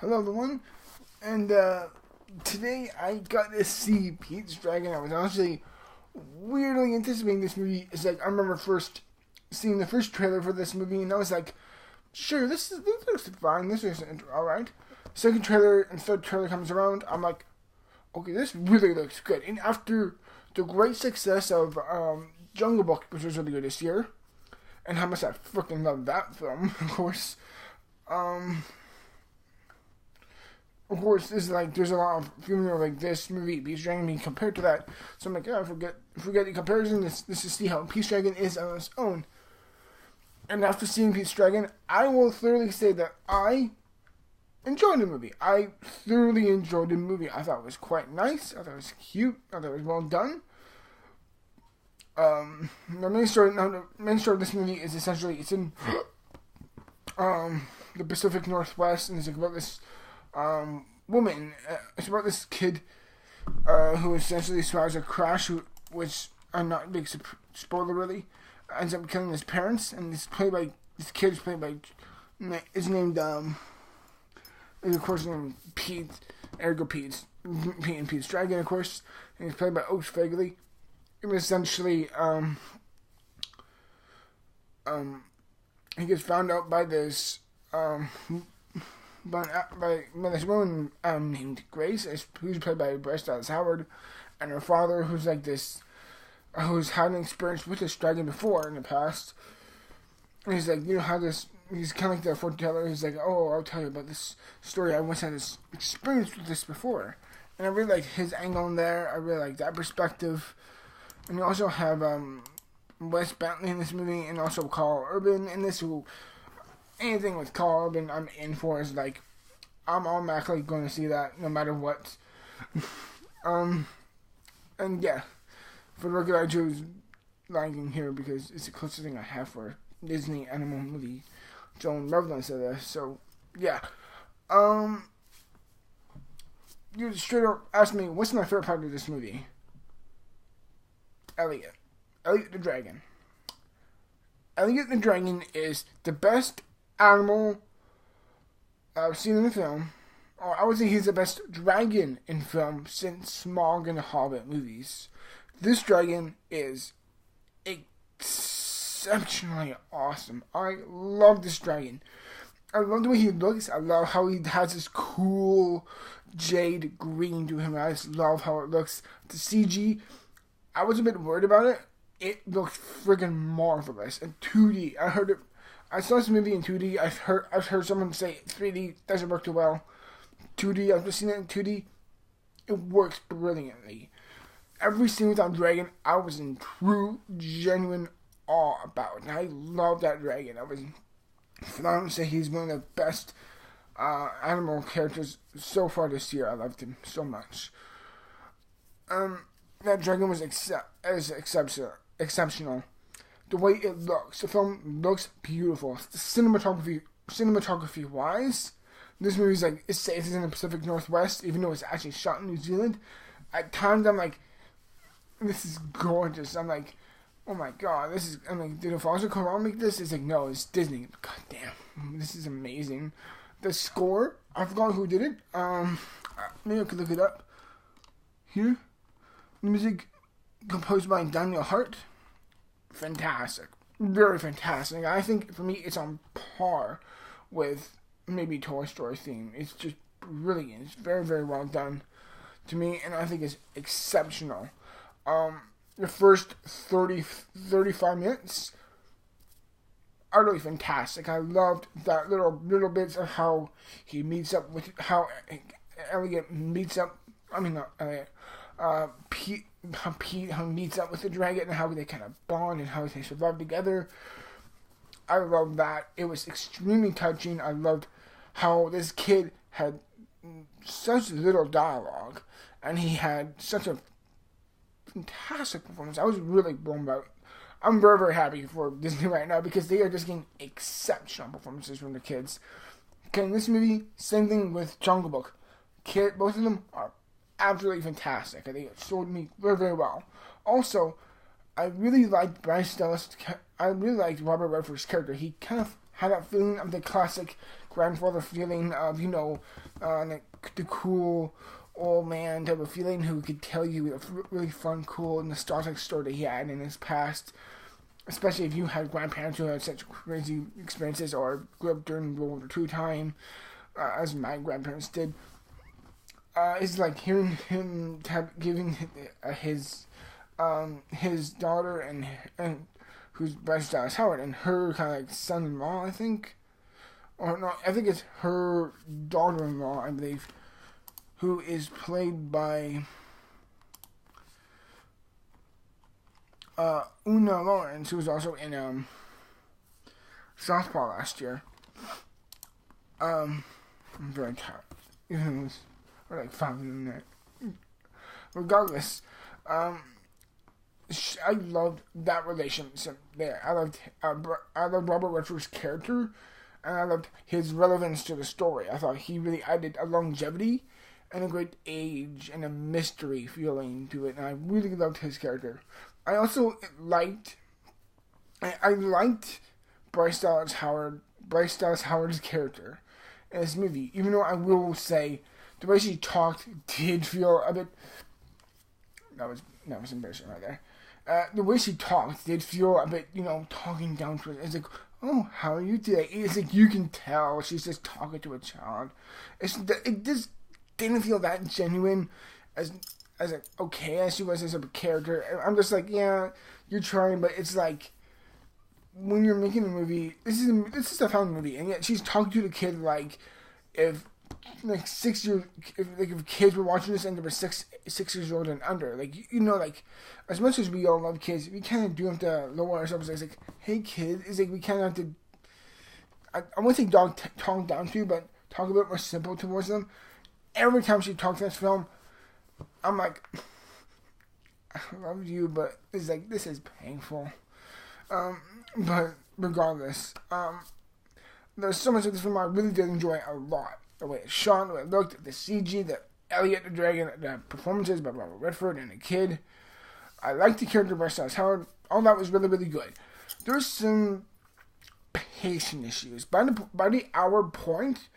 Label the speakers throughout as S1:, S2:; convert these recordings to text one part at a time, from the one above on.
S1: Hello everyone, and today I got to see Pete's Dragon. I was honestly weirdly anticipating this movie. It's like, I remember first seeing the first trailer for this movie, and I was like, sure, this looks fine, this is alright. Second trailer and third trailer comes around, I'm like, okay, this really looks good. And after the great success of Jungle Book, which was really good this year, and how much I freaking love that film, of course, this is like, there's a lot of feeling of like this movie, Pete's Dragon, being compared to that. So I'm like, yeah, forget the comparison. This is see how Pete's Dragon is on its own. And after seeing Pete's Dragon, I will thoroughly say that I enjoyed the movie. I thoroughly enjoyed the movie. I thought it was quite nice. I thought it was cute. I thought it was well done. The main story of this movie is essentially, it's in the Pacific Northwest, and it's about this woman. It's about this kid who essentially survives a crash, which I'm not big spoiler really, ends up killing his parents, and this kid is played by is named is of course named Pete, ergo Pete and Pete's Dragon, of course, and he's played by Oaks Fagley. It was essentially he gets found out by this by this woman named Grace, who's played by Bryce Dallas Howard, and her father, who's like this, who's had an experience with this dragon before in the past. And he's like, you know how this, he's kind of like the fortune teller. He's like, oh, I'll tell you about this story. I once had this experience with this before. And I really like his angle in there. I really like that perspective. And you also have Wes Bentley in this movie, and also Carl Urban in this, who, anything with Carl Urban I'm in for. Is like, I'm automatically going to see that no matter what. And yeah, for the record, I chose Lion King here because it's the closest thing I have for Disney animal movie. Joan Revlin said that, so yeah. You straight up asked me, what's my favorite part of this movie? Elliot the Dragon. Elliot the Dragon is the best animal I've seen in the film. Or I would say he's the best dragon in film since Smaug and the Hobbit movies. This dragon is exceptionally awesome. I love this dragon. I love the way he looks. I love how he has this cool jade green to him. I just love how it looks. The CG, I was a bit worried about it. It looks friggin' marvelous. In 2D, I saw this movie in 2D. I've heard someone say 3D doesn't work too well. 2D, I've just seen it in 2D. It works brilliantly. Every scene with that dragon, I was in true, genuine awe about. And I love that dragon. I would say he's one of the best animal characters so far this year. I loved him so much. That dragon was exceptional. The way it looks, the film looks beautiful. The cinematography wise, this movie's like, it says it's in the Pacific Northwest, even though it's actually shot in New Zealand. At times I'm like, this is gorgeous. I'm like, oh my god, I'm like, did Alfonso Cuarón make this? It's like, no, it's Disney. God damn, this is amazing. The score, I forgot who did it. Maybe I could look it up here. The music composed by Daniel Hart. Fantastic. Very fantastic. I think, for me, it's on par with maybe Toy Story theme. It's just brilliant. It's very, very well done to me, and I think it's exceptional. The first 35 minutes are really fantastic. I loved that little bits of how he meets up with, how Elliot meets up, Pete meets up with the dragon, and how they kind of bond and how they survive together. I love that. It was extremely touching. I loved how this kid had such little dialogue, and he had such a fantastic performance. I was really blown out. I'm very, very happy for Disney right now because they are just getting exceptional performances from the kids. Okay, in this movie, same thing with Jungle Book. Both of them are absolutely fantastic. They sold me very, very well. Also, I really liked Bryce Dallas. I really liked Robert Redford's character. He kind of had that feeling of the classic grandfather feeling of, like the cool old man type of feeling who could tell you a really fun, cool, nostalgic story that he had in his past. Especially if you had grandparents who had such crazy experiences or grew up during World War II time, as my grandparents did. It's like hearing him giving his daughter and who's Bryce Dallas Howard and her kind of like son-in-law, I think, or no, I think it's her daughter-in-law, I believe, who is played by Una Lawrence, who was also in Southpaw last year. I'm very tired. Even though we're like 5 in there. Regardless, I loved that relationship there. I loved Robert Redford's character, and I loved his relevance to the story. I thought he really added a longevity and a great age and a mystery feeling to it, and I really loved his character. I also liked Bryce Dallas Howard's character in this movie, even though I will say the way she talked did feel a bit. That was embarrassing right there. The way she talked did feel a bit, talking down to it. It's like, oh, how are you today? It's like you can tell she's just talking to a child. It just didn't feel that genuine as like okay as she was as a character. I'm just like, yeah, you're trying, but it's like when you're making a movie, this is a family movie, and yet she's talking to the kid like if like 6 years, if kids were watching this and they were 6 years old and under, like like as much as we all love kids, we kind of do have to lower ourselves. It's like, hey kid, it's like we kind of have to. I wouldn't say talk down to you, but talk a bit more simple towards them. Every time she talks in this film, I'm like, I love you, but it's like, this is painful. But regardless, there's so much of this film I really did enjoy a lot. The way it's shot, the way it looked, the CG, the Elliot the Dragon, the performances by Robert Redford and the kid. I liked the character by Bryce Howard. All that was really, really good. There's some pacing issues. By the hour point,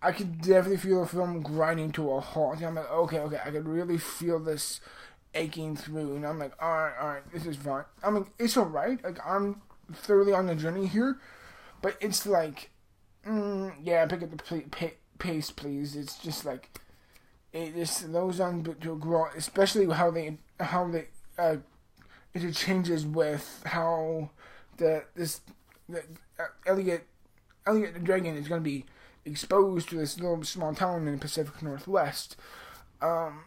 S1: I could definitely feel the film grinding to a halt. And I'm like, okay, I could really feel this aching through. And I'm like, all right, this is fine. I mean, it's alright. Like, I'm thoroughly on the journey here. But it's like, yeah, pick up the pace, please. It's just like, it just slows down to grow, especially how they it changes with how Elliot the Dragon is going to be exposed to this little small town in the Pacific Northwest. And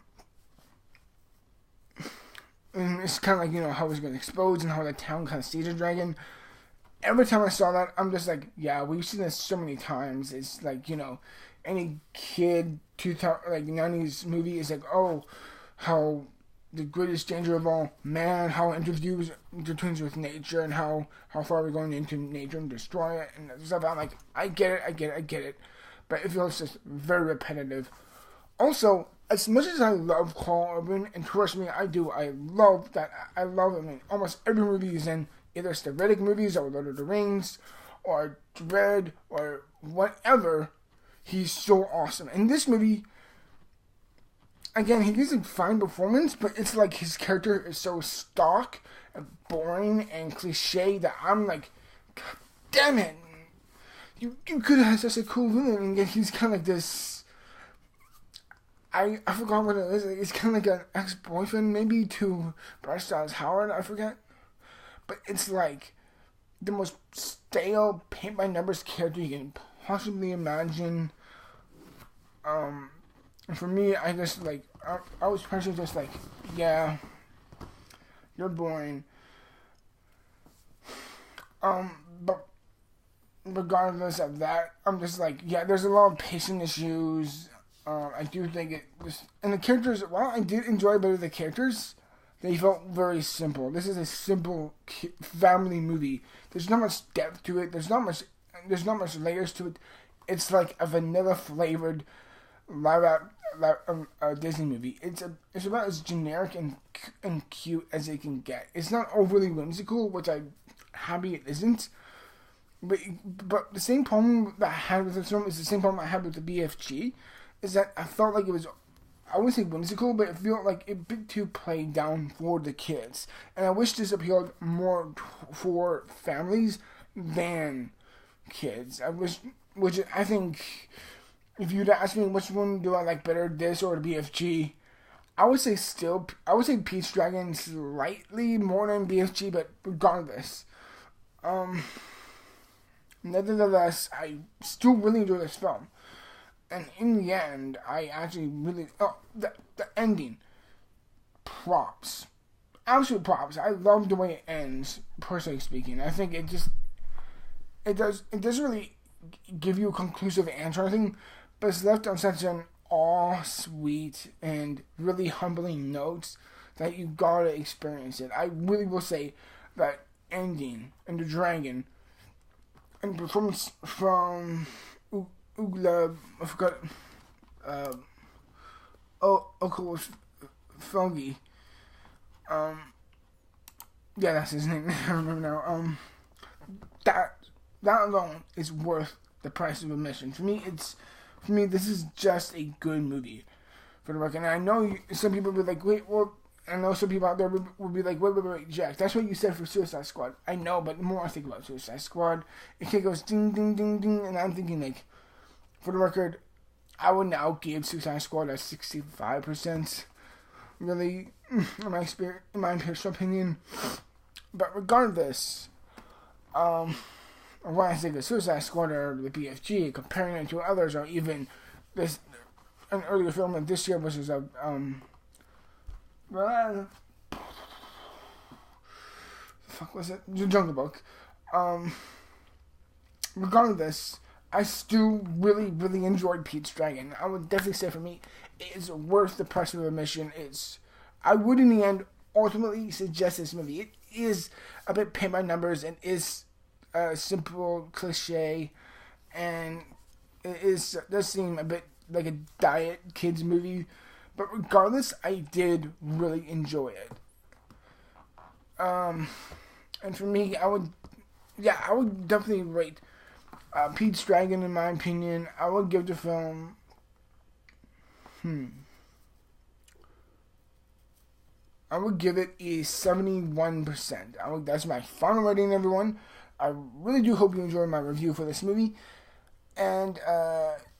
S1: it's kind of like, how he's going to expose and how the town kind of sees the dragon. Every time I saw that, I'm just like, yeah, we've seen this so many times. It's like, any kid 90s movie is like, oh, how the greatest danger of all man, how it intertwines with nature, and how far we're going into nature and destroy it and stuff. I'm like, I get it, but it feels just very repetitive. Also, as much as I love Carl Urban, and trust me, I do, I love almost every movie he's in, either it's the Riddick movies or Lord of the Rings or Dread or whatever. He's so awesome. In this movie, again, he gives a fine performance, but it's like his character is so stock and boring and cliche that I'm like, God damn it! You could have had such a cool villain, and yet he's kind of like this. I forgot what it is. It's kind of like an ex-boyfriend, maybe, to Bryce Dallas Howard. I forget, but it's like the most stale, paint-by-numbers character you can possibly imagine. And for me, I just like, I was personally just like, yeah, you're boring. But regardless of that, I'm just like, yeah, there's a lot of pacing issues. I do think it was, and the characters, while I did enjoy a bit of the characters, they felt very simple. This is a simple family movie. There's not much depth to it. There's not much layers to it. It's like a vanilla flavored Disney movie. It's about as generic and cute as it can get. It's not overly whimsical, which I'm happy it isn't. but the same problem that I had with this film is the same problem I had with the BFG, is that I felt like it was, I wouldn't say whimsical, but it felt like a bit too played down for the kids. And I wish this appealed more for families than kids. Which I think, if you'd ask me which one do I like better, this or the BFG, I would say Pete's Dragon slightly more than BFG, but regardless. Nevertheless, I still really enjoy this film. And in the end, I actually really... Oh, the ending. Props. Absolute props. I love the way it ends, personally speaking. I think it doesn't really give you a conclusive answer or anything, but it's left on such an sweet and really humbling note that you gotta experience it. I really will say that ending and the dragon and performance from Ugla, I forgot, Oko's Foggy. Yeah, that's his name. I remember now. That alone is worth the price of admission. For me, this is just a good movie. For the record, and I know some people will be like, wait, well, I know some people out there will be like, wait, Jack, that's what you said for Suicide Squad. I know, but the more I think about Suicide Squad, it goes ding, ding, ding, ding, and I'm thinking like, for the record, I would now give Suicide Squad a 65%. Really, in my personal opinion. But regardless, when I think of Suicide Squad or the BFG, comparing it to others, or even an earlier film of this year, which is fuck was it? The Jungle Book. Regardless, I still really, really enjoyed Pete's Dragon. I would definitely say for me, it is worth the price of admission. I would in the end ultimately suggest this movie. It is a bit paint by numbers and is a simple cliche, and it does seem a bit like a diet kids movie. But regardless, I did really enjoy it. And for me, I would definitely rate Pete's Dragon, in my opinion. I would give the film, I would give it a 71%. That's my final rating, everyone. I really do hope you enjoyed my review for this movie. And,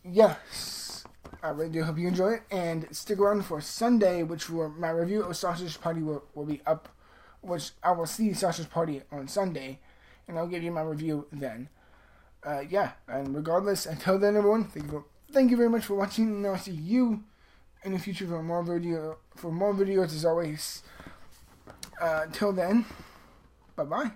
S1: yes, I really do hope you enjoy it. And stick around for Sunday, which for my review of Sausage Party will be up, which I will see Sausage Party on Sunday, and I'll give you my review then. And regardless, until then, everyone, thank you very much for watching, and I'll see you in the future for more videos as always. Till then, bye bye.